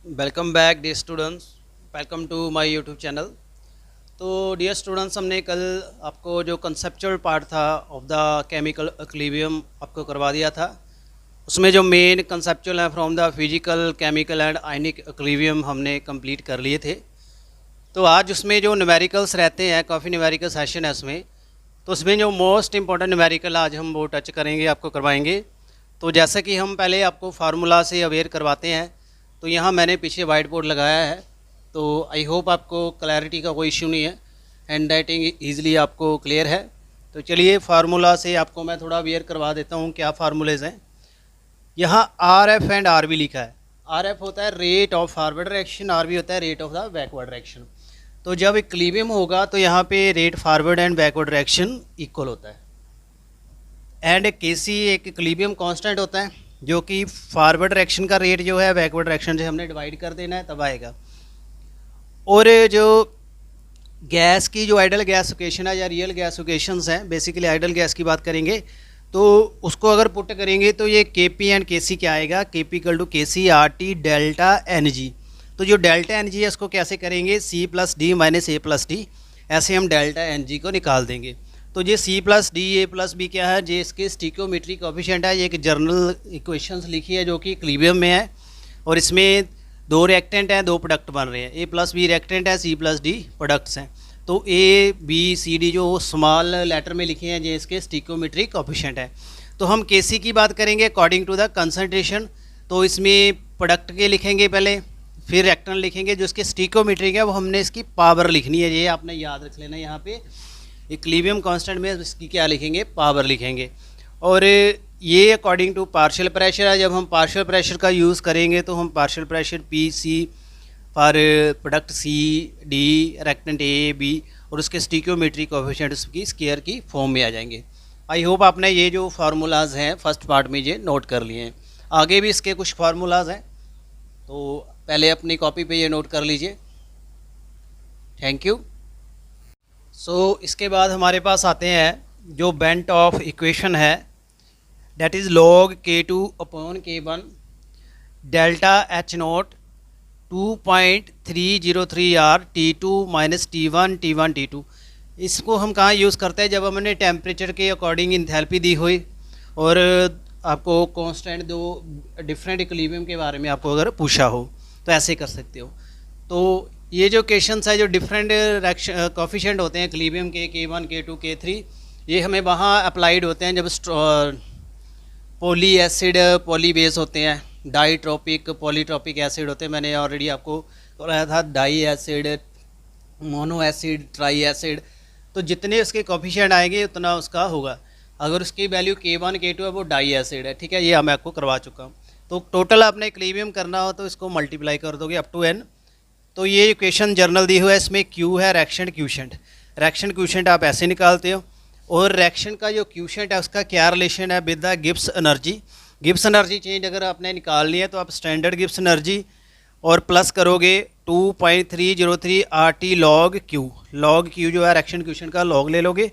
Welcome back dear students. Welcome to my YouTube channel. तो dear students, हमने कल आपको जो कंसेप्चुअल पार्ट था ऑफ द केमिकल इक्विलिब्रियम आपको करवा दिया था। उसमें जो मेन कंसेप्चुअल है from the physical, chemical and ionic equilibrium हमने कंप्लीट कर लिए थे। तो आज उसमें जो न्यूमेरिकल्स रहते हैं, काफ़ी न्यूमेरिकल सेशन है उसमें। तो उसमें जो मोस्ट इंपॉर्टेंट न्यूमेरिकल आज हम वो टच करेंगे, आपको करवाएंगे। तो जैसा कि हम पहले आपको फार्मूला से अवेयर करवाते हैं, तो यहाँ मैंने पीछे वाइट बोर्ड लगाया है। तो आई होप आपको क्लैरिटी का कोई इश्यू नहीं है, हैंड राइटिंग ईजिली आपको क्लियर है। तो चलिए फार्मूला से आपको मैं थोड़ा अवेयर करवा देता हूँ क्या फार्मूलेज हैं। यहाँ R F and R B लिखा है। आर एफ होता है rate of forward direction, R B होता है rate of the backward direction. तो जब इक्विलिब्रियम होगा तो यहाँ पे rate forward and backward direction equal होता है। एंड के सी एक इक्विलिब्रियम कांस्टेंट होता है जो कि फॉरवर्ड डायरेक्शन का रेट जो है बैकवर्ड डायरेक्शन से हमने डिवाइड कर देना है, तब आएगा। और जो गैस की जो आइडल गैस ओकेशन है या रियल गैस ओकेशंस हैं, बेसिकली आइडल गैस की बात करेंगे तो उसको अगर पुट करेंगे तो ये के पी एंड के सी क्या आएगा, के P equal to K C R T delta N G. तो जो डेल्टा एन जी है उसको कैसे करेंगे, C plus D minus A plus D, ऐसे हम डेल्टा एन जी को निकाल देंगे। तो ये C plus D A plus B क्या है, ये इसके स्टिकोमेट्री कोफिशिएंट है। ये एक जर्नल इक्वेशंस लिखी है जो कि इक्विलिब्रियम में है, और इसमें दो रिएक्टेंट हैं, दो प्रोडक्ट बन रहे हैं। ए प्लस बी रिएक्टेंट है, सी प्लस डी प्रोडक्ट्स हैं। तो ए बी सी डी जो स्मॉल लेटर में लिखे हैं, ये इसके स्टिकोमेट्रिक कोफिशिएंट है। तो हम के सी की बात करेंगे अकॉर्डिंग टू द कंसनट्रेशन। तो इसमें प्रोडक्ट के लिखेंगे पहले, फिर रिएक्टेंट लिखेंगे। जो इसके स्टिकोमेट्रिक है वो हमने इसकी पावर लिखनी है, ये आपने याद रख लेना। यहाँ पे इक्विलिब्रियम कांस्टेंट में इसकी क्या लिखेंगे, पावर लिखेंगे। और ये अकॉर्डिंग टू पार्शियल प्रेशर है। जब हम पार्शियल प्रेशर का यूज़ करेंगे तो हम partial pressure P C for product C D reactant A B और उसके स्टिकोमेट्री कोएफिशिएंट उसकी स्क्वायर की फॉर्म में आ जाएंगे। आई होप आपने ये जो फार्मूलाज हैं फर्स्ट पार्ट में ये नोट कर लिए हैं। आगे भी इसके कुछ फार्मूलाज हैं, तो पहले अपनी कॉपी पे ये नोट कर लीजिए। Thank you. सो इसके बाद हमारे पास आते हैं जो बेंट ऑफ इक्वेशन है, that is log K two upon K one delta H naught 2.303 R T two minus T one T two. इसको हम कहाँ यूज़ करते हैं, जब हमने टेम्परेचर के अकॉर्डिंग इंथैल्पी दी हुई और आपको कांस्टेंट दो डिफरेंट इक्विलिब्रियम के बारे में आपको अगर पूछा हो तो ऐसे कर सकते हो। तो ये जो क्वेश्चंस है जो डिफरेंट कोफिशिएंट होते हैं इक्विलिब्रियम के वन के टू के थ्री, ये हमें वहाँ अप्लाइड होते हैं जब पॉली एसिड पॉली बेस होते हैं, डाईट्रोपिक पॉलीट्रोपिक एसिड होते हैं। मैंने ऑलरेडी आपको बताया था di acid, mono acid, tri acid. तो जितने उसके कोफिशिएंट आएंगे उतना उसका होगा। अगर उसकी वैल्यू के वन के टू है वो डाई एसिड है, ठीक है, ये मैं आपको करवा चुका हूँ। तो टोटल आपने इक्विलिब्रियम करना हो तो इसको मल्टीप्लाई कर दोगे अप टू एन। तो ये इक्वेशन जर्नल दी हुआ है, इसमें क्यू है रिएक्शन क्यूशेंट। रिएक्शन क्यूशेंट आप ऐसे निकालते हो, और रिएक्शन का जो क्यूशेंट है उसका क्या रिलेशन है with the Gibbs energy. Gibbs energy change अगर आपने निकालनी है तो आप स्टैंडर्ड गिब्स एनर्जी और प्लस करोगे 2.303 R T log Q. Log Q जो है रिएक्शन क्यूशेंट का लॉग ले लोगे।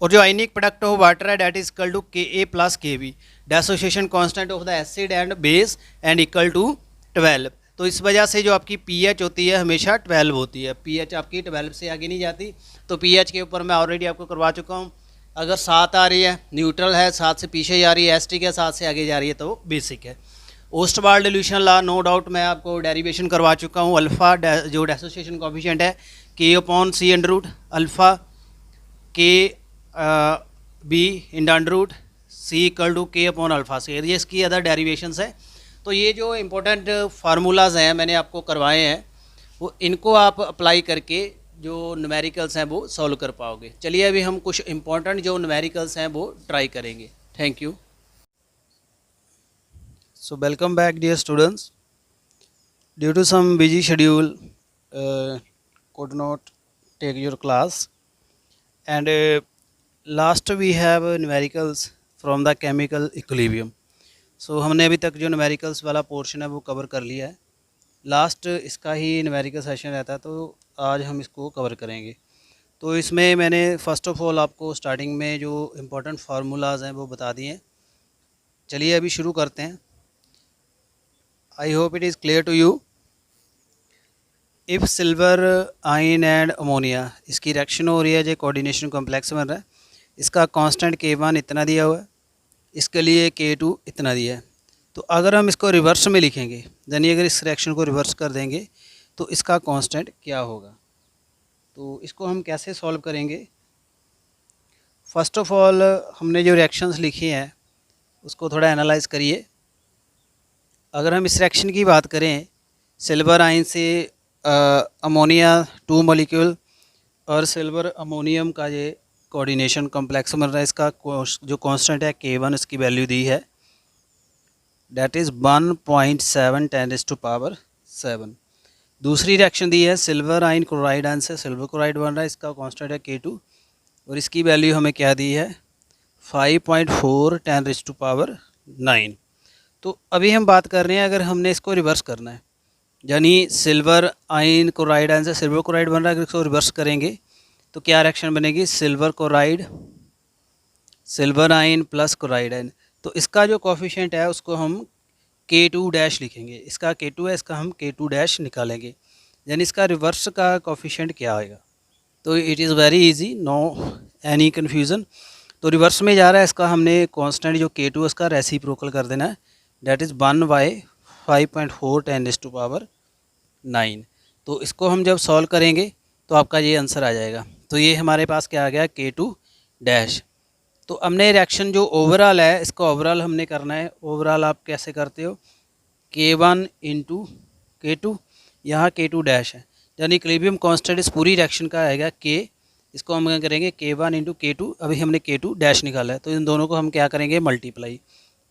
और जो आयनिक प्रोडक्ट ऑफ वाटर है that is equal to K a plus K b, dissociation constant of the acid and base and equal to 12। तो इस वजह से जो आपकी पीएच होती है हमेशा 12 होती है, पीएच आपकी 12 से आगे नहीं जाती। तो पीएच के ऊपर मैं ऑलरेडी आपको करवा चुका हूँ। अगर 7 आ रही है न्यूट्रल है, 7 से पीछे जा रही है एस्टिक है, 7 से आगे जा रही है तो बेसिक है। ओस्टबाल डिल्यूशन ला नो डाउट मैं आपको डेरिवेशन करवा चुका हूँ। अल्फ़ा जो डेसोसिएशन कोफिशिएंट है K upon C under root alpha K B in under root C equal to K upon alpha से, ये इसकी अदर डेरिवेशंस है। तो ये जो इम्पोर्टेंट फार्मूलाज हैं मैंने आपको करवाए हैं, वो इनको आप अप्लाई करके जो न्यूमेरिकल्स हैं वो सॉल्व कर पाओगे। चलिए अभी हम कुछ इम्पोर्टेंट जो न्यूमेरिकल्स हैं वो ट्राई करेंगे। Thank you. So welcome back dear students. Due to some busy schedule could not take your class, and last we have numericals from the chemical equilibrium. सो हमने अभी तक जो न्यूमेरिकल्स वाला पोर्शन है वो कवर कर लिया है। लास्ट इसका ही न्यूमेरिकल सेशन रहता है, तो आज हम इसको कवर करेंगे। तो इसमें मैंने फ़र्स्ट ऑफ ऑल आपको स्टार्टिंग में जो इम्पोर्टेंट फार्मूलाज हैं वो बता दिए हैं। चलिए अभी शुरू करते हैं। I hope it is clear to you. If silver ion and ammonia, इसकी रिएक्शन हो रही है, जो कोऑर्डिनेशन कॉम्प्लेक्स बन रहा है, इसका कांस्टेंट K1 इतना दिया हुआ है, इसके लिए K2 इतना दिया है। तो अगर हम इसको रिवर्स में लिखेंगे, यानी अगर इस रिएक्शन को रिवर्स कर देंगे तो इसका कांस्टेंट क्या होगा। तो इसको हम कैसे सॉल्व करेंगे। फर्स्ट ऑफ ऑल हमने जो रिएक्शंस लिखी हैं उसको थोड़ा एनालाइज करिए। अगर हम इस रिएक्शन की बात करें, सिल्वर आयन से अमोनिया 2 मॉलिक्यूल और सिल्वर अमोनियम का ये कोऑर्डिनेशन कॉम्प्लेक्स बन रहा है, इसका जो कांस्टेंट है K1 इसकी वैल्यू दी है, डेट इज़ 1.7 10⁻⁷। दूसरी रिएक्शन दी है सिल्वर आयन क्लोराइड आयन से सिल्वर क्लोराइड बन रहा है, इसका कांस्टेंट है K2 और इसकी वैल्यू हमें क्या दी है 5.4 10⁻⁹। तो अभी हम बात कर रहे हैं अगर हमने इसको रिवर्स करना है, यानी सिल्वर आयन क्लोराइड आयन से सिल्वर क्लोराइड बन रहा है, अगर इसको रिवर्स करेंगे तो क्या रिएक्शन बनेगी, silver chloride silver ion plus chloride ion. तो इसका जो कोफिशिएंट है उसको हम K2 लिखेंगे, इसका K2 है, इसका हम K2 निकालेंगे, यानी इसका रिवर्स का कोफिशिएंट क्या आएगा। तो it is very easy, no any confusion. तो रिवर्स में जा रहा है, इसका हमने कांस्टेंट जो K2 उसका रेसिप्रोकल कर देना है, डेट इज़ 1/5.4 10⁻⁹। तो इसको हम जब सॉल्व करेंगे तो आपका ये आंसर आ जाएगा। तो ये हमारे पास क्या आ गया K2। तो हमने रिएक्शन जो ओवरऑल है इसका ओवरऑल हमने करना है। ओवरऑल आप कैसे करते हो, K1 इंटू K2, यहाँ K2 है, यानी इक्विलिब्रियम कांस्टेंट इस पूरी रिएक्शन का आएगा K, इसको हम करेंगे K1 इंटू K2, अभी हमने K2 निकाला है तो इन दोनों को हम क्या करेंगे मल्टीप्लाई।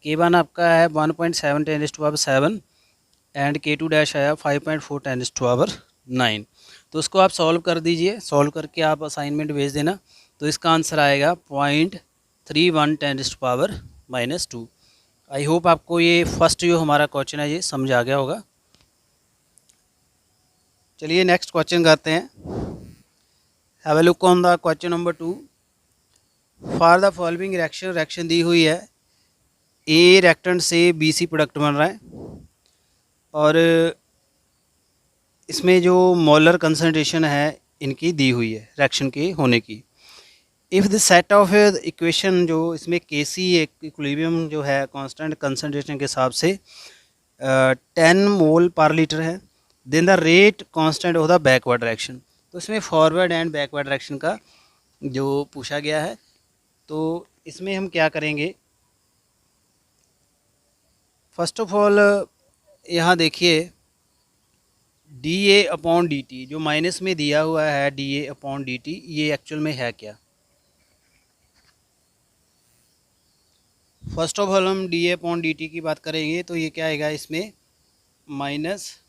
K1 आपका है 1.7 10⁻⁷ एंड K2 आया 5.4 10⁻⁹। तो उसको आप सॉल्व कर दीजिए, सॉल्व करके आप असाइनमेंट भेज देना। तो इसका आंसर आएगा 0.31 10⁻⁻²। आई होप आपको ये फर्स्ट जो हमारा क्वेश्चन है ये समझ आ गया होगा। चलिए नेक्स्ट क्वेश्चन करते हैं। Have a look on the question number 2। For the following reaction दी हुई है, ए रिएक्टेंट से BC प्रोडक्ट बन रहा है और इसमें जो मोलर कंसंट्रेशन है इनकी दी हुई है रिएक्शन के होने की। If the set of equation जो इसमें Kc इक्विलिब्रियम जो है कांस्टेंट कंसंट्रेशन के हिसाब से 10 मोल पर लीटर है, then the rate constant of the backward direction. तो इसमें फॉरवर्ड एंड बैकवर्ड डायरेक्शन का जो पूछा गया है, तो इसमें हम क्या करेंगे। फर्स्ट ऑफ ऑल यहाँ देखिए dA/dt जो माइनस में दिया हुआ है dA/dt, ये एक्चुअल में है क्या। फर्स्ट ऑफ ऑल हम dA/dt की बात करेंगे तो ये क्या आएगा, इसमें minus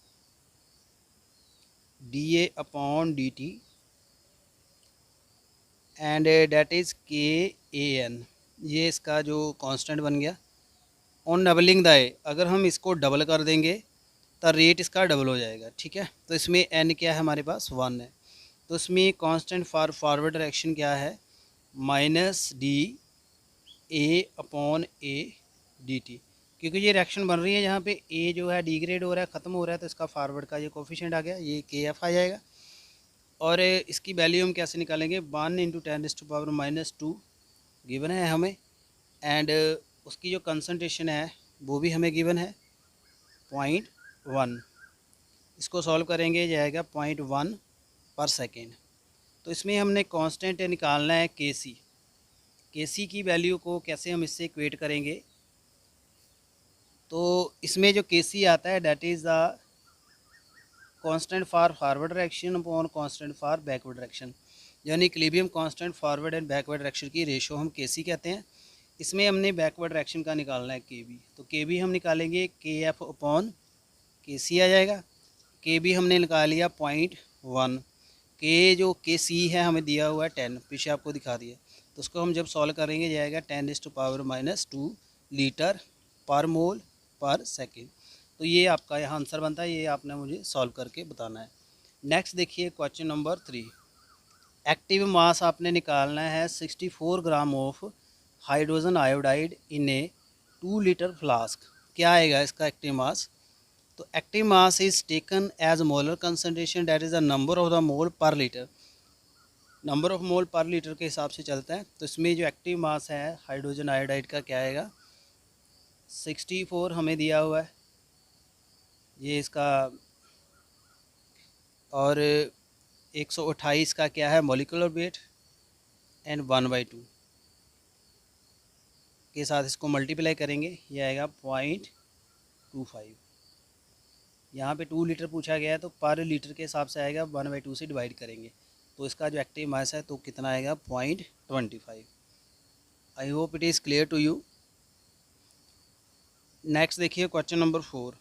dA/dt and that is KAN, ये इसका जो कांस्टेंट बन गया। ऑन डबलिंग द ए, अगर हम इसको डबल कर देंगे तो रेट इसका डबल हो जाएगा, ठीक है। तो इसमें n क्या है हमारे पास 1 है, तो इसमें कांस्टेंट फॉर फॉरवर्ड डायरेक्शन क्या है -dA/dt, क्योंकि ये रिएक्शन बन रही है यहाँ पे A जो है डिग्रेड हो रहा है, ख़त्म हो रहा है, तो इसका फॉरवर्ड का ये कोफिशिएंट आ गया, ये KF आ जाएगा। और इसकी वैल्यू हम कैसे निकालेंगे, 1 × 10⁻⁻² गिवन है हमें, एंड उसकी जो कंसंट्रेशन है वो भी हमें गिवन है 0.1। इसको सॉल्व करेंगे जाएगा 0.1 पर सेकेंड। तो इसमें हमने कांस्टेंट निकालना है Kc की वैल्यू को कैसे हम इससे इक्वेट करेंगे। तो इसमें जो Kc आता है that is the constant for forward direction upon constant for backward direction, यानी equilibrium constant forward and backward direction की रेशो हम Kc कहते हैं। इसमें हमने बैकवर्ड डायरेक्शन का निकालना है Kb, तो Kb हम निकालेंगे KF/Kc आ जाएगा। Kb हमने निकाल लिया 0.1, K जो Kc है हमें दिया हुआ है 10, पीछे आपको दिखा दिया। तो उसको हम जब सॉल्व करेंगे जाएगा 10⁻⁻² लीटर पर मोल पर सेकेंड। तो ये आपका यहाँ आंसर बनता है, ये आपने मुझे सॉल्व करके बताना है। नेक्स्ट देखिए क्वेश्चन नंबर 3। एक्टिव मास आपने निकालना है 64 gram of hydrogen iodide in a 2 litre flask. क्या आएगा इसका एक्टिव मास। तो active mass is taken as molar concentration, that is the number of the mole पर लीटर। नंबर ऑफ मोल पर litre के हिसाब से चलता है। तो इसमें जो एक्टिव मास है हाइड्रोजन आयोडाइड का क्या आएगा, 64 हमें दिया हुआ है ये इसका, और 128 का क्या है मॉलिक्यूलर वेट, एंड 1/2 के साथ इसको मल्टीप्लाई करेंगे, ये आएगा 0.25। यहाँ पे 2 लीटर पूछा गया है तो पर लीटर के हिसाब से आएगा, 1/2 से डिवाइड करेंगे तो इसका जो एक्टिव मास है तो कितना आएगा 0.25। I hope it is clear to you. Next देखिए क्वेश्चन नंबर 4।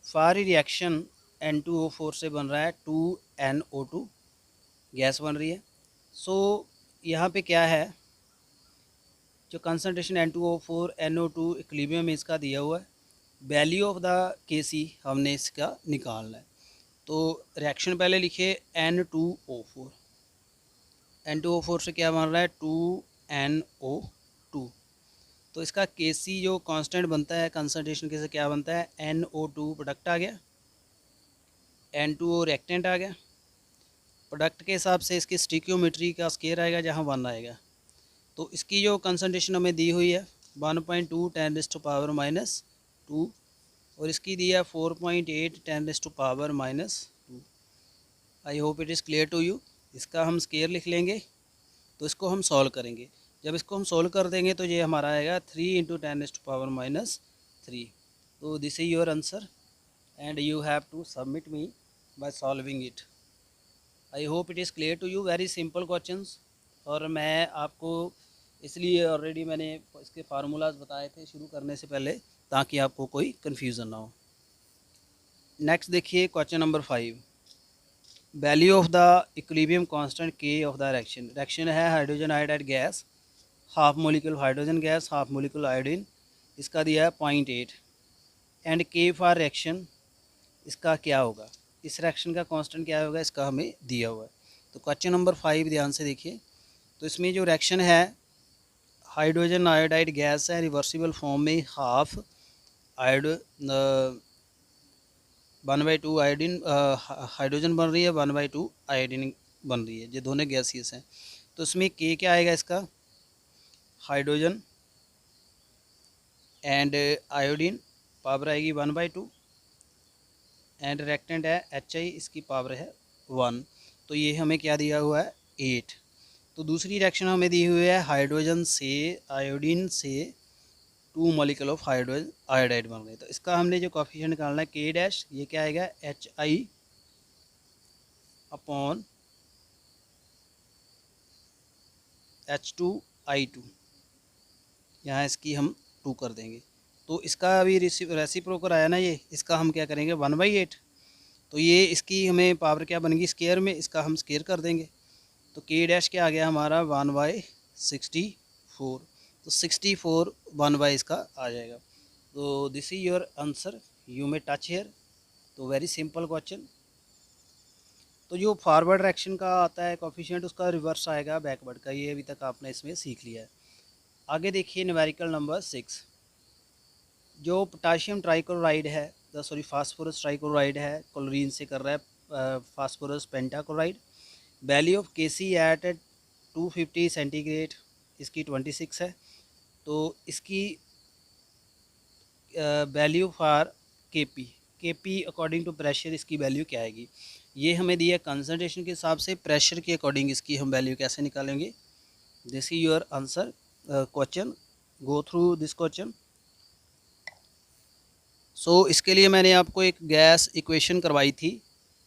फारी रिएक्शन N2O4 से बन रहा है 2NO2 गैस बन रही है। सो यहाँ पे क्या है, जो कंसनट्रेशन N2O4 NO2 इक्विलिब्रियम में इसका दिया हुआ है, वैल्यू ऑफ द Kc हमने इसका निकालना है। तो रिएक्शन पहले लिखिए N2O4, N2O4 से क्या बन रहा है 2NO2। तो इसका Kc जो कांस्टेंट बनता है कंसनट्रेशन के से क्या बनता है, NO2 प्रोडक्ट आ गया, N2O रिएक्टेंट आ गया। प्रोडक्ट के हिसाब से इसकी स्टिक्योमेट्री का स्केयर आएगा जहाँ 1 आएगा। तो इसकी जो कंसनट्रेशन हमें दी हुई है 1.2 10⁻⁻², और इसकी दी है 4.8 10⁻⁻²। I hope it is clear to you. इसका हम स्केयर लिख लेंगे, तो इसको हम सॉल्व करेंगे। जब इसको हम सॉल्व कर देंगे तो ये हमारा आएगा 3 × 10⁻⁻3। तो this is your answer and you have to submit me by solving it. I hope it is clear to you. Very simple questions, और मैं आपको इसलिए ऑलरेडी मैंने इसके फार्मूलाज बताए थे शुरू करने से पहले, ताकि आपको कोई कन्फ्यूज़न ना हो। नेक्स्ट देखिए question number 5। Value of the equilibrium constant K of the reaction. Reaction है hydrogen iodide gas, half molecule hydrogen gas, half molecule iodine, इसका दिया है 0.8, एंड K फॉर रिएक्शन इसका क्या होगा, इस रिएक्शन का कांस्टेंट क्या होगा, इसका हमें दिया हुआ है। तो क्वेश्चन नंबर 5 ध्यान से देखिए। तो इसमें जो रिएक्शन है हाइड्रोजन आयोडाइड गैस है, रिवर्सिबल फॉर्म में हाफ आयोड 1/2 आयोडीन हाइड्रोजन बन रही है, 1/2 आयोडीन बन रही है, ये दोनों गैसियस हैं। तो इसमें K क्या आएगा इसका, हाइड्रोजन एंड आयोडीन पावर आएगी 1/2, एंड रिएक्टेंट है HI, इसकी पावर है 1। तो ये हमें क्या दिया हुआ है 8। तो दूसरी रिएक्शन हमें दी हुई है हाइड्रोजन से आयोडीन से 2 मॉलिक्यूल ऑफ हाइड्रोजन आयोडाइड बन रहे। तो इसका हमने जो कोफिशिएंट निकालना है K', ये क्या आएगा HI अपॉन H2I2, यहाँ इसकी हम 2 कर देंगे। तो इसका अभी रेसिप्रोकल आया ना ये, इसका हम क्या करेंगे 1/8। तो ये इसकी हमें पावर क्या बनेगी स्केयर में, इसका हम स्केयर कर देंगे। तो K' क्या आ गया हमारा 1/64। तो 64 1/ इसका आ जाएगा। तो this is your answer, you may touch here. तो वेरी सिंपल क्वेश्चन। तो जो फॉरवर्ड रिएक्शन का आता है कोफिशिएंट, उसका रिवर्स आएगा बैकवर्ड का, ये अभी तक आपने इसमें सीख लिया है। आगे देखिए न्यूमेरिकल नंबर 6। जो पोटाशियम ट्राइक्लोराइड है, फास्फोरस ट्राइक्लोराइड है, क्लोरीन से कर रहा है phosphorus pentachloride. Value of Kc at 250 centigrade, इसकी 26 है। तो इसकी value for Kp according to pressure इसकी वैल्यू क्या आएगी, ये हमें दिया कंसनट्रेशन के हिसाब से, प्रेशर के अकॉर्डिंग इसकी हम वैल्यू कैसे निकालेंगे। This is your answer question, go through this question. So इसके लिए मैंने आपको एक गैस इक्वेशन करवाई थी,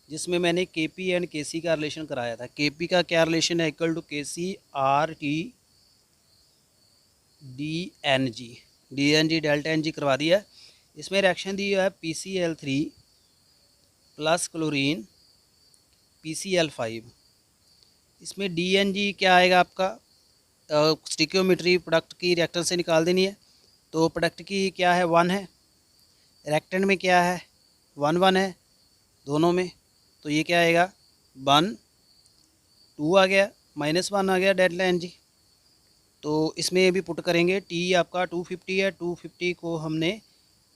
जिसमें मैंने Kp एंड Kc का रिलेशन कराया था। Kp का क्या रिलेशन है, equal to Kc RT DNG delta NG करवा दिया। इसमें रिएक्शन दी है PCl3 प्लस क्लोरीन PCl5। इसमें DNG क्या आएगा आपका, स्टिक्योमेट्री प्रोडक्ट की रिएक्टर से निकाल देनी है। तो प्रोडक्ट की क्या है 1 है, रिएक्टेंट में क्या है 1 है दोनों में। तो ये क्या आएगा 1 2 आ गया, -1 आ गया डेल्टा NG। तो इसमें भी पुट करेंगे, T आपका 250 है, 250 को हमने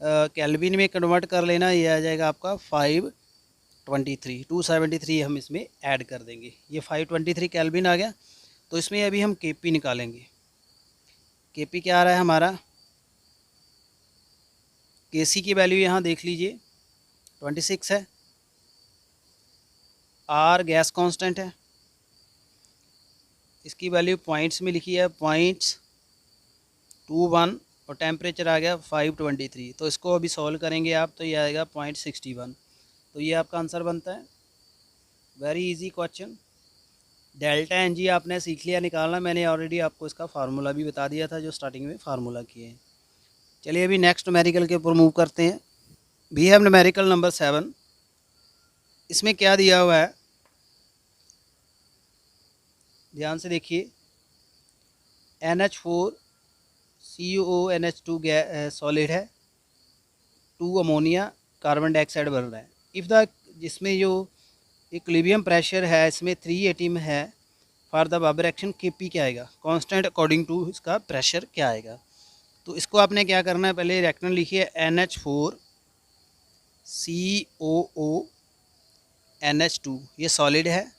केल्विन में कन्वर्ट कर लेना, ये आ जाएगा आपका 523, 273 हम इसमें ऐड कर देंगे। ये 523 केल्विन आ गया। तो इसमें अभी हम केपी निकालेंगे। केपी क्या आ रहा है हमारा, केसी की वैल्यू यहाँ देख लीजिए 26 है। आर गैस कांस्टेंट है, इसकी वैल्यू पॉइंट्स में लिखी है 0.21 और टेम्परेचर आ गया 523। तो इसको अभी सॉल्व करेंगे आप तो ये आएगा 0.61। तो ये आपका आंसर बनता है। Very easy question. Delta N G आपने सीख लिया निकालना, मैंने ऑलरेडी आपको इसका फार्मूला भी बता दिया था जो स्टार्टिंग में फार्मूला किए हैं। चलिए अभी नेक्स्ट न्यूमेरिकल के ऊपर मूव करते हैं। We have numerical number 7। इसमें क्या दिया हुआ है, ध्यान से देखिए। NH4 CuONH2 सॉलिड है, 2 अमोनिया कार्बन डाइऑक्साइड बन रहा है। इफ़ द, जिसमें जो इक्विलिब्रियम प्रेशर है इसमें 3 एटम है, फॉर द बाबर एक्शन Kp क्या आएगा, कांस्टेंट अकॉर्डिंग टू इसका प्रेशर क्या आएगा। तो इसको आपने क्या करना है, पहले रिएक्टेंट लिखिए NH4 COONH2, ये सॉलिड है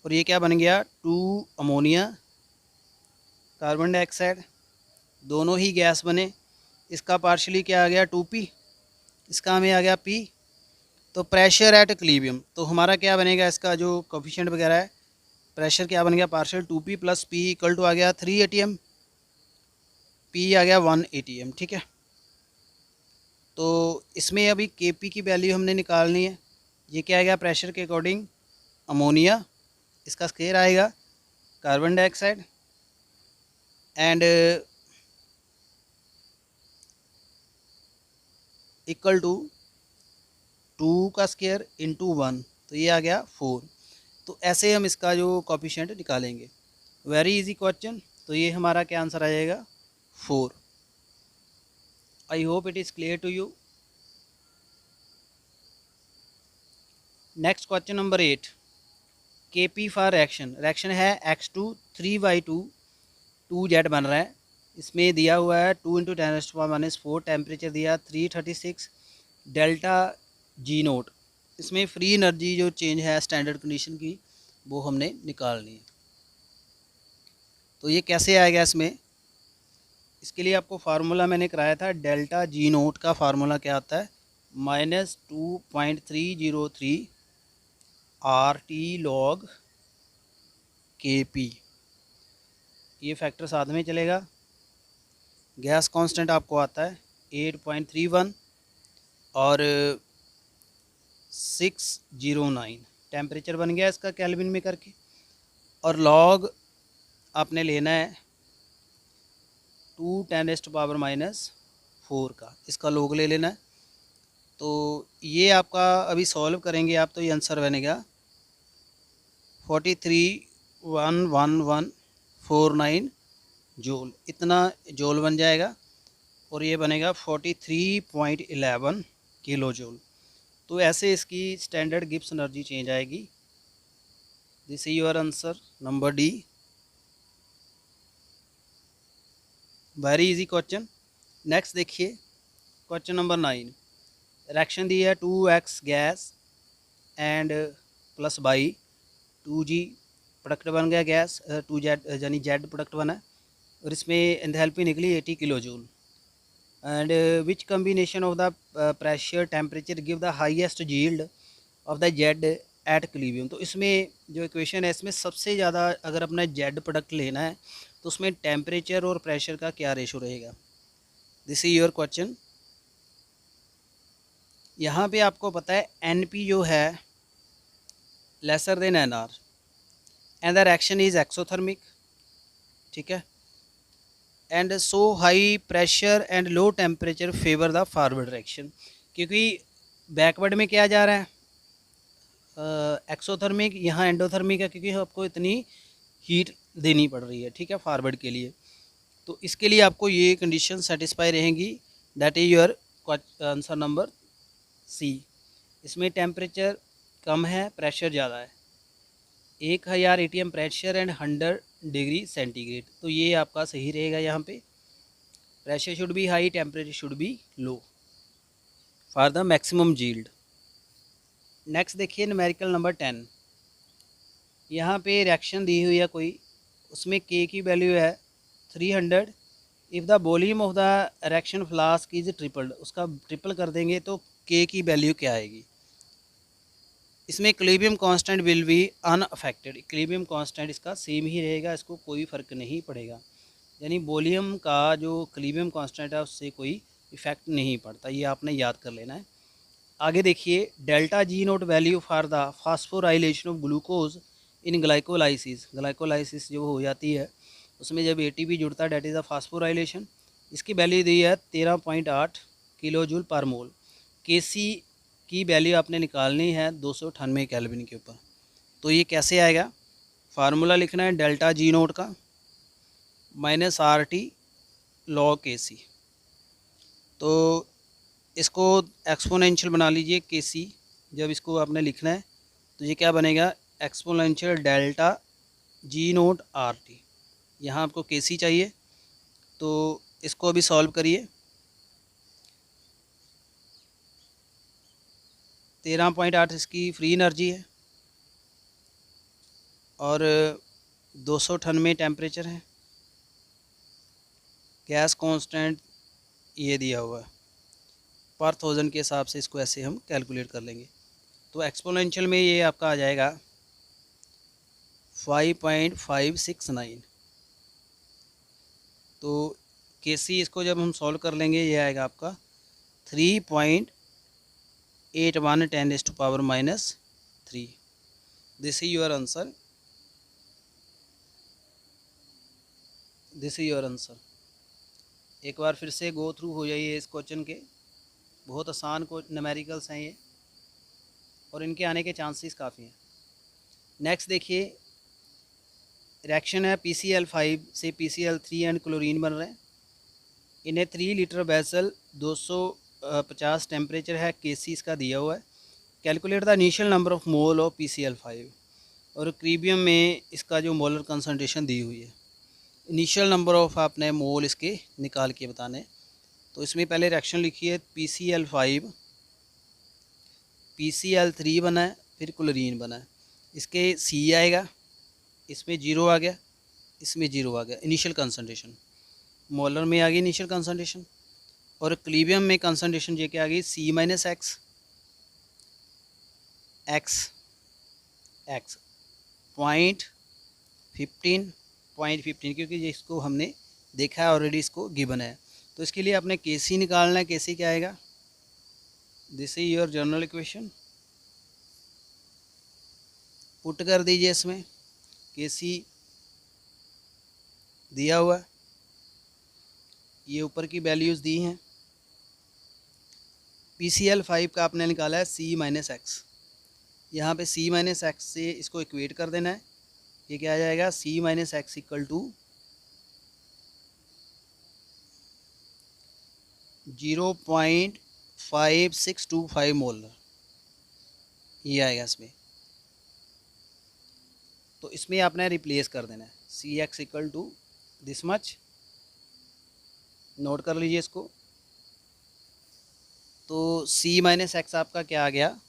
और ये क्या बन गया 2 अमोनिया कार्बन डाइऑक्साइड, दोनों ही गैस बने। इसका पार्शली क्या आ गया 2p, इसका हमें आ गया p। तो प्रेशर एट इक्विलिब्रियम, तो हमारा क्या बनेगा, इसका जो कोफिशिएंट वगैरह है, प्रेशर क्या बन गया partial 2p plus p equal to आ गया 3 atm, p आ गया 1 atm। ठीक है, तो इसमें अभी Kp की वैल्यू हमने निकालनी है। ये क्या आएगा प्रेशर के अकॉर्डिंग, अमोनिया, इसका स्केयर आएगा carbon dioxide and equal to 2 का स्केयर इंटू 1, तो ये आ गया 4। तो ऐसे हम इसका जो कोफिशिएंट निकालेंगे। Very easy question. तो ये हमारा क्या आंसर आ जाएगा 4। I hope it is clear to you. Next question number 8। Kp for reaction, reaction है X2 3/2 2Z बन रहा है। इसमें दिया हुआ है 2 × 10⁻⁴, टेम्परेचर दिया 336, डेल्टा G नोट। इसमें फ्री एनर्जी जो चेंज है स्टैंडर्ड कंडीशन की वो हमने निकालनी है। तो ये कैसे आएगा इसमें, इसके लिए आपको फार्मूला मैंने कराया था। डेल्टा G नोट का फार्मूला क्या आता है, -2.303 RT log Kp। ये फैक्टर साथ में चलेगा। गैस कांस्टेंट आपको आता है 8.31 और 609, टेम्परेचर बन गया इसका केल्विन में करके। और लॉग आपने लेना है 2 × 10⁻⁴ का, इसका लॉग ले लेना है। तो ये आपका अभी सॉल्व करेंगे आप तो ये आंसर बनेगा 43.11149 जूल, इतना जूल बन जाएगा। और ये बनेगा 43.11 किलो जूल। तो ऐसे इसकी स्टैंडर्ड गिब्स एनर्जी चेंज आएगी। This is your answer number D. Very easy question. Next देखिए क्वेश्चन नंबर 9। रिएक्शन दी है 2x gas and plus by 2G product बन गया गैस, 2Z यानी Z प्रोडक्ट बना है। और इसमें एंथैल्पी निकली 80 kilo joule. And which combination of the pressure temperature give the highest yield of the Z at equilibrium. तो इसमें जो इक्वेशन है इसमें सबसे ज़्यादा अगर अपना Z प्रोडक्ट लेना है तो उसमें टेम्परेचर और प्रेशर का क्या रेशो रहेगा। This is your question. यहाँ पे आपको पता है NP जो है lesser than NR and the reaction is exothermic. ठीक है, and so high pressure and low temperature favour the forward reaction. क्योंकि बैकवर्ड में क्या जा रहा है एक्सोथर्मिक, यहाँ एंडोथर्मिक है क्योंकि आपको इतनी हीट देनी पड़ रही है। ठीक है, फॉरवर्ड के लिए। तो इसके लिए आपको ये कंडीशन सेटिस्फाई रहेंगी। That is your answer number C. इसमें टेम्परेचर कम है, प्रेशर ज़्यादा है, 1000 atm pressure and 100 degree centigrade. तो ये आपका सही रहेगा यहाँ पे। Pressure should be high, temperature should be low for the maximum yield. Next देखिए न्यूमेरिकल नंबर 10। यहाँ पे रिएक्शन दी हुई है कोई, उसमें के की वैल्यू है 300। If the volume of the reaction flask is tripled, उसका ट्रिपल कर देंगे तो के की वैल्यू क्या आएगी। इसमें equilibrium constant will be unaffected, equilibrium constant इसका सेम ही रहेगा, इसको कोई फ़र्क नहीं पड़ेगा। यानी वॉल्यूम का जो इक्विलिब्रियम कांस्टेंट है उससे कोई इफ़ेक्ट नहीं पड़ता, ये आपने याद कर लेना है। आगे देखिए delta G note value for the phosphorylation of glucose in glycolysis. Glycolysis जो हो जाती है उसमें जब एटीपी जुड़ता है, डेट इज़ द फास्फोराइलेशन, इसकी वैल्यू दी है 13.8 किलो जूल पर मोल। केसी की वैल्यू आपने निकालनी है 298 केल्विन के ऊपर। तो ये कैसे आएगा, फार्मूला लिखना है डेल्टा जी नोट का माइनस आर टी लॉग के सी। तो इसको एक्सपोनेंशियल बना लीजिए के सी, जब इसको आपने लिखना है तो ये क्या बनेगा, exponential delta G note R T. यहाँ आपको के सी चाहिए तो इसको अभी सॉल्व करिए। 13.8 इसकी फ्री एनर्जी है और 298 टेम्परेचर है। गैस कांस्टेंट ये दिया हुआ है, पर थाउजेंड के हिसाब से इसको ऐसे हम कैलकुलेट कर लेंगे। तो एक्सपोनेंशियल में ये आपका आ जाएगा 5.569। तो के सी इसको जब हम सॉल्व कर लेंगे ये आएगा आपका 3.81 10⁻⁻3। This is your answer, this is your answer. एक बार फिर से गो थ्रू हो जाइए इस क्वेश्चन के, बहुत आसान को न्यूमेरिकल्स हैं ये और इनके आने के चांसेस काफ़ी हैं। नेक्स्ट देखिए रिएक्शन है PCl5 से PCl3 एंड क्लोरीन बन रहे हैं। इन्हें 3 लीटर वैसल 250 टेम्परेचर है, केसी इसका दिया हुआ है। Calculate the initial number of mole of PCl5 और इक्विलिब्रियम में इसका जो मोलर कंसंट्रेशन दी हुई है। इनिशियल नंबर ऑफ आपने मोल इसके निकाल के बताने। तो इसमें पहले रिएक्शन लिखिए PCl5 PCl3 बना है, फिर क्लोरीन बना है, इसके C आएगा, इसमें 0 आ गया, इसमें 0 आ गया। इनिशियल कंसंट्रेशन मोलर में आ गई इनिशियल कंसंट्रेशन, और इक्विलिब्रियम में कंसंट्रेशन ये क्या आ गई C माइनस एक्स एक्स .15 क्योंकि ये इसको हमने देखा है ऑलरेडी, इसको गिवन है। तो इसके लिए आपने के सी निकालना है। के सी क्या आएगा, this is your general equation, put कर दीजिए इसमें। के सी दिया हुआ है, ये ऊपर की वैल्यूज़ दी हैं। PCl5 का आपने निकाला है C माइनस एक्स, यहाँ पर C माइनस एक्स से इसको इक्वेट कर देना है। ये क्या आ जाएगा, C minus X equal to 0.5625 molar, ये आएगा इसमें। तो इसमें आपने रिप्लेस कर देना है C X equal to this much, note कर लीजिए इसको। तो C माइनस एक्स आपका क्या आ गया,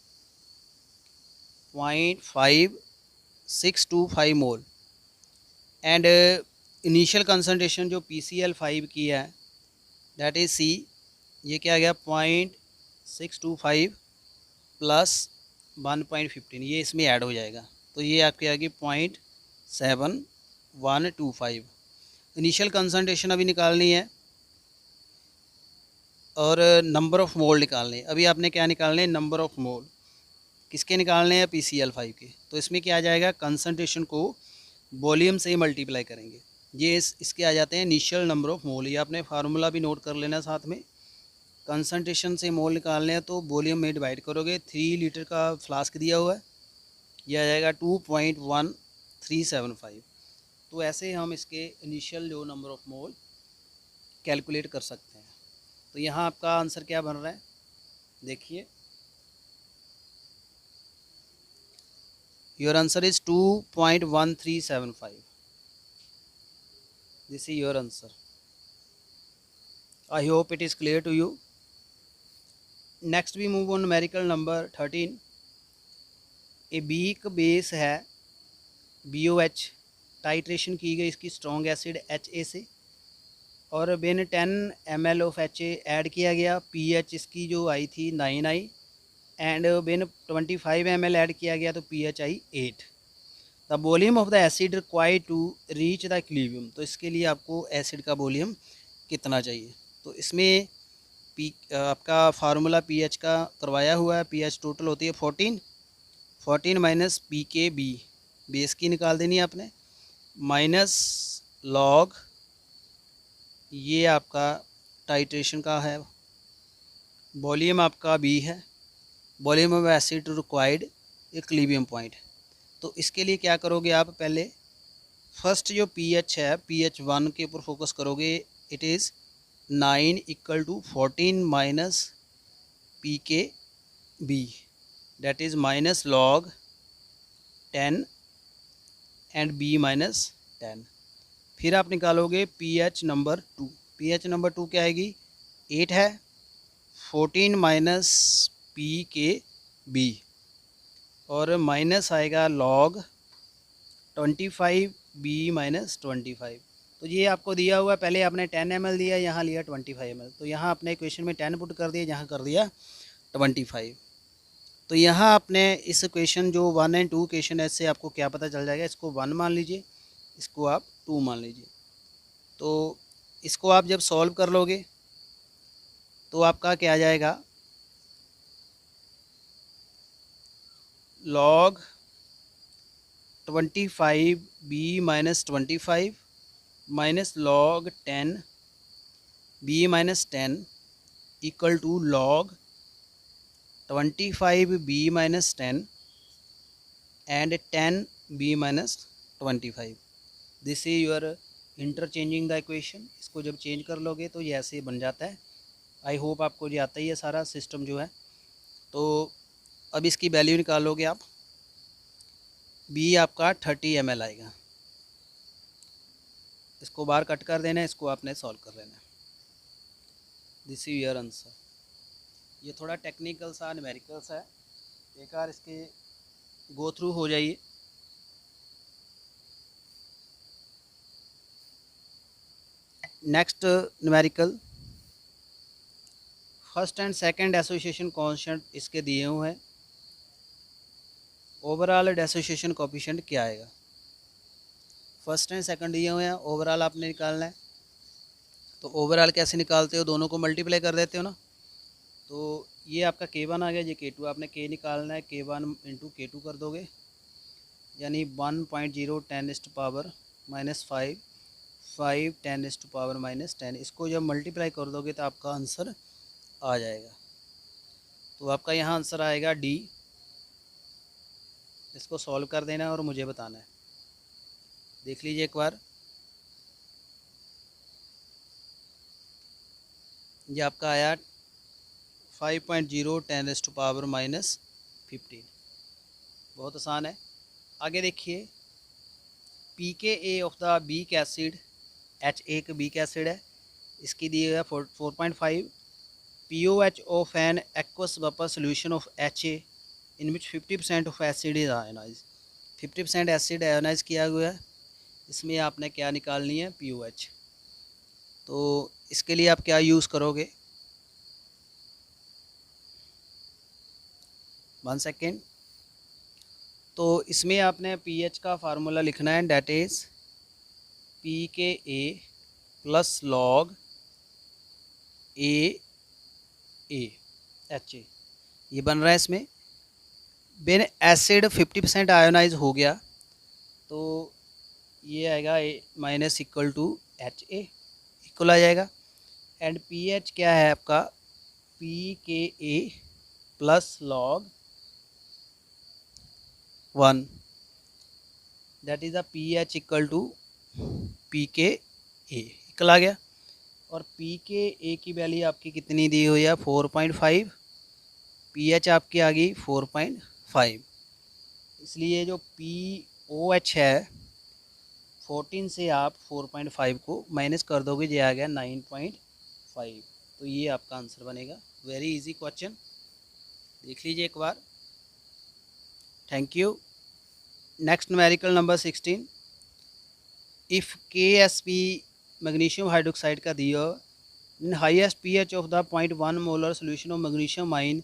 0.5625 मोल। एंड इनिशियल कंसंट्रेशन जो PCl5 की है दैट इज़ C, ये क्या आ गया 0.625 प्लस 1.15, ये इसमें ऐड हो जाएगा। तो ये आपकी आ गई 0.7125। इनिशियल कंसंट्रेशन अभी निकालनी है और नंबर ऑफ़ मोल निकालने हैं। अभी आपने क्या निकालने हैं, नंबर ऑफ़ मोल किसके निकालने हैं, PCl5 के। तो इसमें क्या आ जाएगा, कंसंट्रेशन को वॉल्यूम से मल्टीप्लाई करेंगे, ये इसके आ जाते हैं इनिशियल नंबर ऑफ़ मोल। ये आपने फार्मूला भी नोट कर लेना साथ में। कंसंट्रेशन से मोल निकालने हैं तो वॉल्यूम में डिवाइड करोगे। 3 लीटर का फ्लास्क दिया हुआ है, यह आ जाएगा 2.1375। तो ऐसे हम इसके इनिशियल जो नंबर ऑफ़ मोल कैलकुलेट कर सकते हैं। तो यहाँ आपका आंसर क्या बन रहा है, देखिए your answer is 2.1375। This is your answer. I hope it is clear to you. Next we move on numerical number 13। A weak base है BOH, टाइट्रेशन की गई इसकी स्ट्रॉन्ग एसिड HA से, और when 10 ml of HA add किया गया। pH इसकी जो आई थी 9 आई, एंड बिन 25 ml ऐड किया गया तो pH आई 8। The volume of the acid required to reach the equilibrium, तो इसके लिए आपको एसिड का वॉल्यूम कितना चाहिए। तो इसमें आपका फार्मूला pH का करवाया हुआ है। pH टोटल होती है 14 माइनस pKb, बेस की निकाल देनी है आपने, माइनस लॉग, ये आपका टाइट्रेशन का है, वॉल्यूम आपका B है, volume of acid required equilibrium point. तो इसके लिए क्या करोगे आप, पहले फर्स्ट जो pH है pH 1 के ऊपर फोकस करोगे। It is 9 equal to 14 minus pKb, that is minus log 10 and B minus 10। फिर आप निकालोगे pH नंबर 2। pH नंबर 2 क्या आएगी, 8 है, 14 माइनस pKb, और माइनस आएगा लॉग 25 B माइनस 25। तो ये आपको दिया हुआ है, पहले आपने 10 ml दिया, यहाँ लिया 25 ml, तो यहाँ आपने इक्वेशन में 10 पुट कर दिया, यहाँ कर दिया 25। तो यहाँ आपने इस इक्वेशन जो 1 एंड 2 इक्वेशन है, इससे आपको क्या पता चल जाएगा, इसको 1 मान लीजिए, इसको आप 2 मान लीजिए। तो इसको आप जब सॉल्व कर लोगे तो आपका क्या आ जाएगा, log 25 B minus 25 minus log 10 B minus 10 equal to log 25 B minus 10 and 10 B minus 25। This is your interchanging the equation. इसको जब चेंज कर लोगे तो ये ऐसे बन जाता है। आई होप आपको ये आता ही है सारा सिस्टम जो है। तो अब इसकी वैल्यू निकालोगे आप, B आपका 30 ml आएगा। इसको बाहर कट कर देना है, इसको आपने सॉल्व कर लेना है। This is your answer. ये थोड़ा टेक्निकल सा न्यूमेरिकल सा है, एक बार इसके गो थ्रू हो जाइए। Next numerical, first and second association constant इसके दिए हुए हैं। ओवरऑल एसोसिएशन कोएफिशिएंट क्या आएगा, फर्स्ट एंड सेकंड दिए हुए हैं, ओवरऑल आपने निकालना है। तो ओवरऑल कैसे निकालते हो, दोनों को मल्टीप्लाई कर देते हो ना। तो ये आपका K1 आ गया, ये K2, आपने K निकालना है, K1 इंटू K2 कर दोगे, यानी 1.0 10⁻⁻5 5 10⁻⁻10। इसको जब मल्टीप्लाई कर दोगे तो आपका आंसर आ जाएगा। तो आपका यहाँ आंसर आएगा D। इसको सॉल्व कर देना है और मुझे बताना है। देख लीजिए एक बार, ये आपका आया 5.0 10⁻⁻15। बहुत आसान है। आगे देखिए, pKa of the weak acid, HA का बीक एसिड है, इसकी दी है 4.5। pOH of an aqueous vapour solution of HA in which 50% of acid is ionize. 50% acid ionize किया हुआ है, इसमें आपने क्या निकालनी है, pOH। तो इसके लिए आप क्या यूज़ करोगे, 1 सेकेंड। तो इसमें आपने pH का फार्मूला लिखना है, that is pKa plus log HA, ये बन रहा है। इसमें बिन एसिड 50% आयोनाइज हो गया तो ये आएगा minus equal to HA, equal आ जाएगा। एंड pH क्या है आपका, pKa plus log 1, that is the pH equal to pKa, equal आ गया। और pKa की वैल्यू आपकी कितनी दी हुई है, 4.5, pH आपकी आ गई 4.5, इसलिए जो pOH है 14 से आप 4.5 को माइनस कर दोगे, ये आ गया 9.5। 5। तो ये आपका आंसर बनेगा। वेरी इजी क्वेश्चन, देख लीजिए एक बार। Thank you. Next numerical number 16। If KSP magnesium hydroxide का दिया in highest pH of the 0.1 molar solution of magnesium ion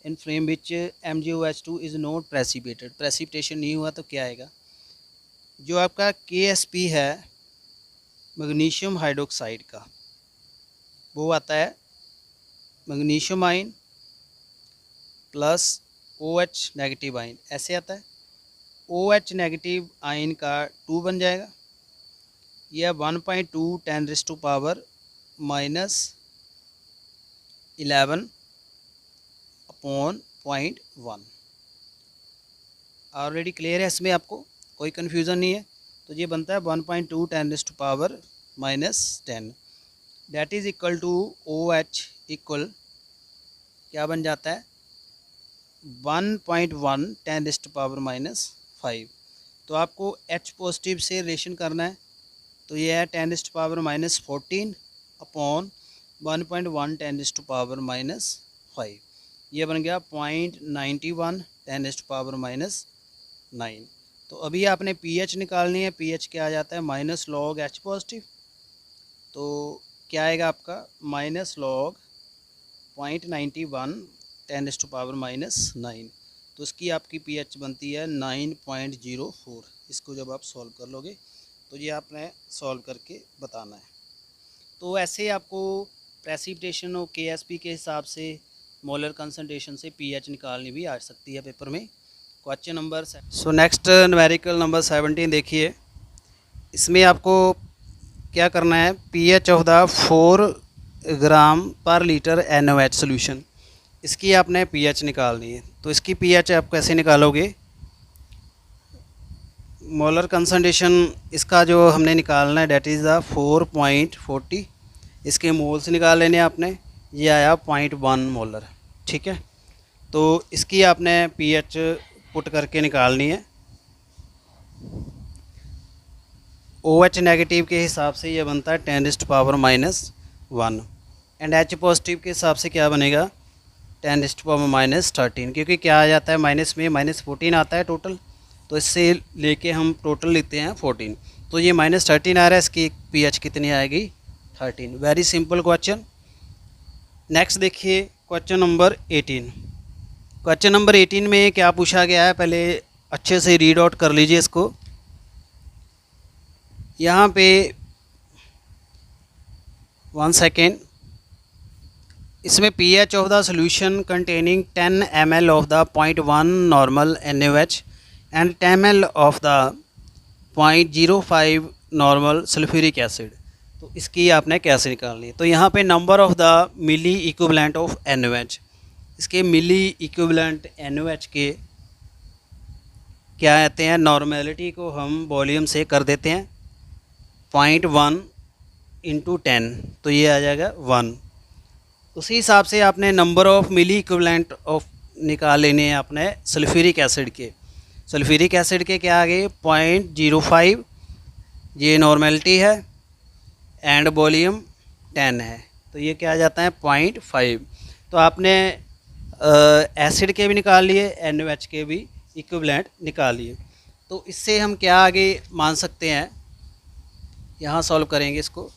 in frame which MgOH2 is not precipitated. Precipitation नहीं हुआ तो क्या आएगा? जो आपका KSP है मैग्नीशियम हाइड्रोक्साइड का, वो आता है मैग्नीशियम आइन प्लस OH नेगेटिव आइन, ऐसे आता है। OH नेगेटिव आइन का 2 बन जाएगा, यह 1.2 10⁻⁻11 अपॉन 0.1। ऑलरेडी क्लियर है, इसमें आपको कोई कन्फ्यूज़न नहीं है। तो ये बनता है 1.2 10⁻⁻10, that is equal to OH equal क्या बन जाता है 1.1 10⁻⁻5। तो आपको H पॉजिटिव से रिलेशन करना है, तो ये है 10⁻⁻14 अपॉन 1.1 10⁻⁻5। ये बन गया 0.91 10⁻⁻9। तो अभी आपने pH निकालनी है। pH क्या आ जाता है माइनस लॉग H पॉजिटिव, तो क्या आएगा आपका माइनस लॉग 0.91 10⁻⁻9। तो इसकी आपकी pH बनती है 9.04। इसको जब आप सॉल्व कर लोगे तो ये आपने सॉल्व करके बताना है। तो ऐसे आपको प्रेसिपिटेशन और KSP के हिसाब से मोलर कंसंट्रेशन से pH निकालनी भी आ सकती है पेपर में। Question number so next numerical number 17 देखिए। इसमें आपको क्या करना है, pH ऑफ द 4 ग्राम पर लीटर NaOH सोल्यूशन, इसकी आपने pH निकालनी है। तो इसकी pH आप कैसे निकालोगे? मोलर कंसंट्रेशन इसका जो हमने निकालना है डेट इज़ द 4.40, इसके मोल्स निकाल लेने आपने। ये आया 0.1 मोलर, ठीक है। तो इसकी आपने pH पुट करके निकालनी है। OH नेगेटिव के हिसाब से ये बनता है 10⁻⁻1 एंड H पॉजिटिव के हिसाब से क्या बनेगा 10⁻⁻13, क्योंकि क्या आ जाता है माइनस में -14 आता है टोटल, तो इससे लेके हम टोटल लिखते हैं 14। तो ये -13 आ रहा है, इसकी pH कितनी आएगी 13। Very simple question. नेक्स्ट देखिए क्वेश्चन नंबर 18। क्वेश्चन नंबर 18 में क्या पूछा गया है, पहले अच्छे से रीड आउट कर लीजिए इसको। यहाँ पे 1 सेकेंड, इसमें pH of the solution containing 10 ml of the 0.1 normal NaOH and 10 ml of the 0.05 normal sulphuric acid. तो इसकी आपने कैसे निकालनी है? तो यहाँ पे number of the milli equivalent of NaOH, इसके मिली इक्विवेलेंट NaOH के क्या आते हैं, नॉर्मेलिटी को हम वॉल्यूम से कर देते हैं 0.1 × 10, तो ये आ जाएगा 1। उसी हिसाब से आपने number of milli equivalent of निकाल लेने हैं अपने सल्फ्यूरिक एसिड के। सल्फ्यूरिक एसिड के क्या आ गए 0.05, ये नॉर्मेलिटी है एंड वॉल्यूम 10 है, तो ये क्या आ जाता है 0.5। तो आपने एसिड के भी निकाल लिए, NaOH के भी इक्विवेलेंट निकाल लिए। तो इससे हम क्या आगे मान सकते हैं, यहाँ सॉल्व करेंगे इसको।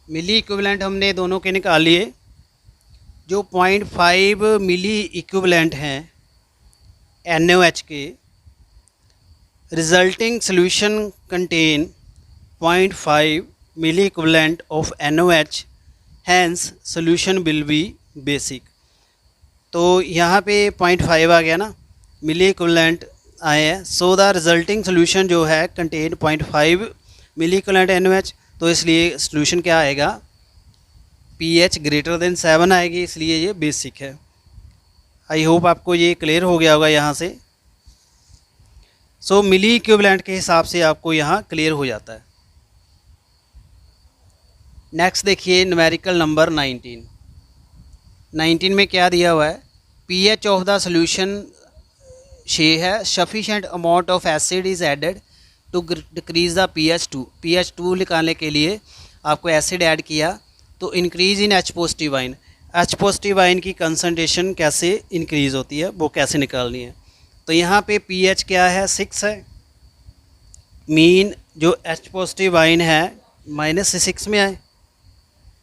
मिली इक्विवेलेंट हमने दोनों के निकाल लिए। जो 0.5 मिली इक्विवेलेंट हैं NaOH के, resulting solution contain 0.5 milli equivalent of NaOH, hence solution will be basic. तो यहाँ पे 0.5 आ गया ना, मिली इक्विवेलेंट आए हैं। सो द रिजल्टिंग सोल्यूशन जो है कंटेन 0.5 मिली इक्विवेलेंट NaOH, तो इसलिए सोल्यूशन क्या आएगा pH ग्रेटर देन 7 आएगी, इसलिए ये बेसिक है। आई होप आपको ये क्लियर हो गया होगा यहाँ से। सो मिली इक्विवेलेंट के हिसाब से आपको यहाँ क्लियर हो जाता है। नेक्स्ट देखिए न्यूमेरिकल नंबर 19। 19 में क्या दिया हुआ है, pH ऑफ द सोल्यूशन 6 है, sufficient amount of acid is added to decrease the pH 2 निकालने के लिए आपको एसिड ऐड किया, तो increase in H positive ion, H positive ion की कंसनट्रेशन कैसे इंक्रीज़ होती है वो कैसे निकालनी है। तो यहाँ पे pH क्या है, 6 है। मीन जो H पॉजिटिव आयन है -6 में आए,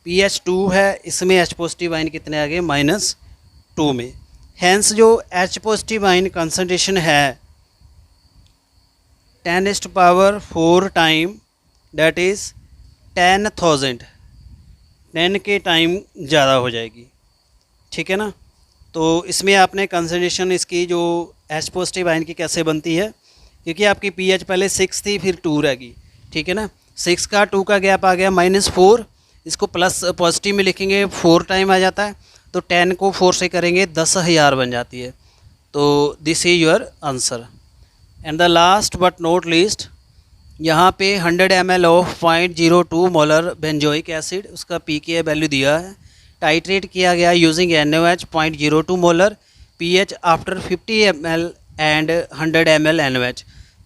pH 2 है, इसमें H पॉजिटिव आयन कितने आ गए, -2 में। हैंस जो H पॉजिटिव आयन कंसनट्रेशन है 10⁴ टाइम, दैट इज़ 10,000, 10 के टाइम ज़्यादा हो जाएगी, ठीक है ना। तो इसमें आपने कंसनट्रेशन इसकी जो H पॉजिटिव आयन की कैसे बनती है, क्योंकि आपकी pH पहले 6 थी फिर 2 रहेगी, ठीक है ना। 6 का 2 का गैप आ गया -4, इसको प्लस पॉजिटिव में लिखेंगे 4 टाइम आ जाता है, तो 10 को 4 से करेंगे 10,000 बन जाती है। तो this is your answer. And the last but not least, यहाँ पे 100 ml of 0.02 molar benzoic acid, उसका pK वैल्यू दिया है। टाइट्रेट किया गया using NaOH 0.02 molar, pH after 50 ml and 100 ml NaOH।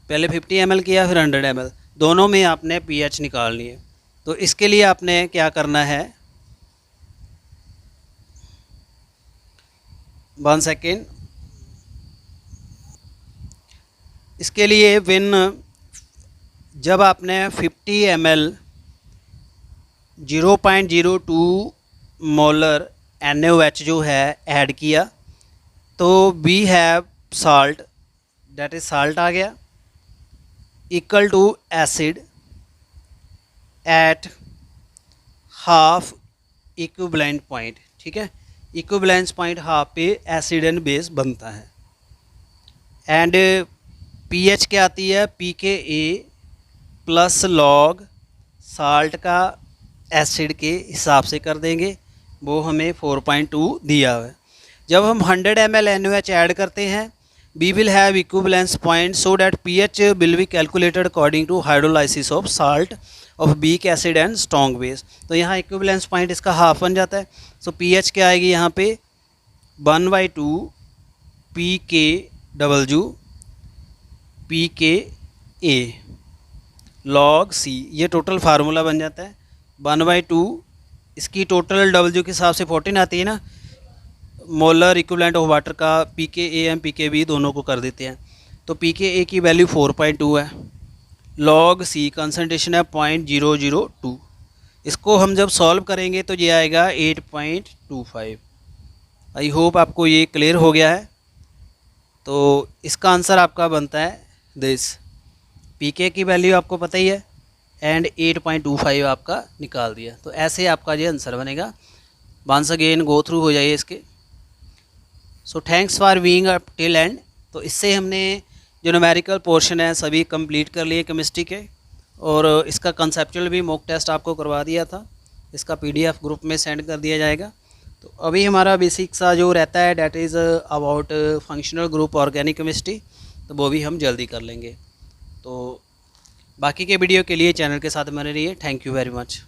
पहले 50 ml किया फिर 100 ml, दोनों में आपने pH निकालनी है। तो इसके लिए आपने क्या करना है, 1 सेकेंड, इसके लिए जब आपने 50 ml 0.02 मोलर NaOH जो है ऐड किया, तो we have salt, that is salt आ गया, equal to acid at half equivalent point, ठीक है। इक्विवेलेंस पॉइंट हाफ पे एसिड एंड बेस बनता है। एंड pH क्या आती है, pKa प्लस लॉग साल्ट का एसिड के हिसाब से कर देंगे, वो हमें 4.2 दिया हुआ है। जब हम 100 ml NaOH ऐड करते हैं, we will have equivalence point so that pH will be calculated according to hydrolysis of salt of weak acid and strong base। तो यहाँ equivalence point इसका हाफ बन जाता है। सो pH क्या आएगी यहाँ पे, 1/2 pKw pKa log C, ये टोटल फार्मूला बन जाता है। 1/2 इसकी टोटल W के हिसाब से 14 आती है ना, मोलर इक्विवेलेंट ऑफ वाटर का pKa एम pKb दोनों को कर देते हैं। तो pKa की वैल्यू 4.2 है, log C कंसनट्रेशन है 0.002। इसको हम जब सॉल्व करेंगे तो ये आएगा 8.25। आई होप आपको ये क्लियर हो गया है। तो इसका आंसर आपका बनता है दिस, pK की वैल्यू आपको पता ही है एंड 8.25 आपका निकाल दिया। तो ऐसे आपका ये आंसर बनेगा। वंस अगेन गो थ्रू हो जाइए इसके। So thanks for being up till and. तो इससे हमने जो न्यूमेरिकल पोर्शन है सभी कंप्लीट कर लिए केमिस्ट्री के, और इसका कंसेप्चुअल भी मॉक टेस्ट आपको करवा दिया था, इसका PDF ग्रुप में सेंड कर दिया जाएगा। तो अभी हमारा बेसिक सा जो रहता है that is about functional group organic chemistry, तो वो भी हम जल्दी कर लेंगे। तो बाकी के वीडियो के लिए चैनल के साथ बने रहिए। Thank you very much.